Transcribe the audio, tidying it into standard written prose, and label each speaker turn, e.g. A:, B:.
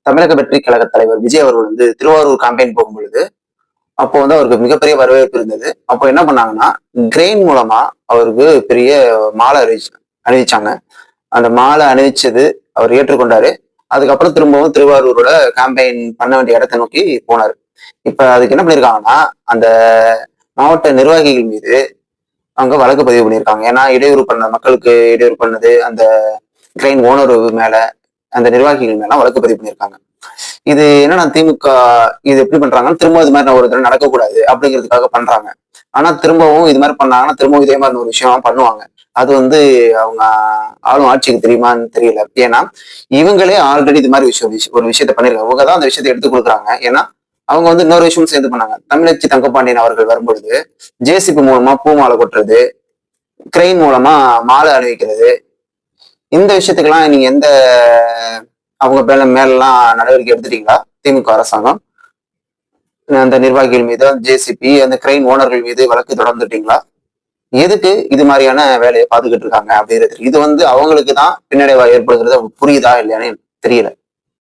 A: தமிழக வெற்றி கழக தலைவர் விஜய் அவர்கள் வந்து திருவாரூர் கேம்பெயின் போகும் பொழுது அப்போ வந்து அவருக்கு மிகப்பெரிய வரவேற்பு இருந்தது. அப்போ என்ன பண்ணாங்கன்னா, கிரெயின் மூலமா அவருக்கு பெரிய மாலை அணிவிச்சாங்க. அந்த மாலை அணிவிச்சது அவர் ஏற்றுக்கொண்டாரு. அதுக்கப்புறம் திரும்பவும் திருவாரூரோட கேம்பெயின் பண்ண வேண்டிய இடத்தை நோக்கி போனாரு. இப்ப அதுக்கு என்ன பண்ணியிருக்காங்கன்னா, அந்த மாவட்ட நிர்வாகிகள் மீது அவங்க வழக்கு பதிவு பண்ணியிருக்காங்க. ஏன்னா இடையூறு பண்ண மக்களுக்கு இடையூறு பண்ணது அந்த கிரெயின் ஓனர் மேல, அந்த நிர்வாகிகள் மேல வழக்கு பதிவு பண்ணியிருக்காங்க. இது என்னன்னா திமுக இது எப்படி பண்றாங்கன்னா, திரும்ப இது மாதிரி ஒரு தடவை நடக்கக்கூடாது அப்படிங்கிறதுக்காக பண்றாங்க. ஆனா திரும்பவும் இது மாதிரி பண்ணாங்கன்னா திரும்பவும் இதே மாதிரி ஒரு விஷயம் பண்ணுவாங்க. அது வந்து அவங்க ஆளும் ஆட்சிக்கு தெரியுமான்னு தெரியல. ஏன்னா இவங்களே ஆல்ரெடி இது மாதிரி ஒரு விஷயத்த பண்ணிருக்காங்க. அவங்க தான் அந்த விஷயத்தை எடுத்து கொடுக்குறாங்க. ஏன்னா அவங்க வந்து இன்னொரு விஷயம் சேர்ந்து பண்ணாங்க. தமிழச்சி தங்கப்பாண்டியன் அவர்கள் வரும்பொழுது ஜேசிபி மூலமா பூ மாலை கொட்டுறது, கிரெயின் மூலமா மாலை அணிவிக்கிறது, இந்த விஷயத்துக்கெல்லாம் நீங்க எந்த அவங்க மேலாம் நடவடிக்கை எடுத்துட்டீங்களா திமுக அரசாங்கம்? அந்த நிர்வாகிகள் மீது, அந்த ஜேசிபி, அந்த கிரெயின் ஓனர்கள் மீது வழக்கு தொடர்ந்துட்டீங்களா? எதுக்கு இது மாதிரியான வேலையை பார்த்துக்கிட்டு இருக்காங்க அப்படிங்கிறது இது வந்து அவங்களுக்கு தான் பின்னடைவா ஏற்படுகிறது புரியுதா இல்லையான்னு தெரியல.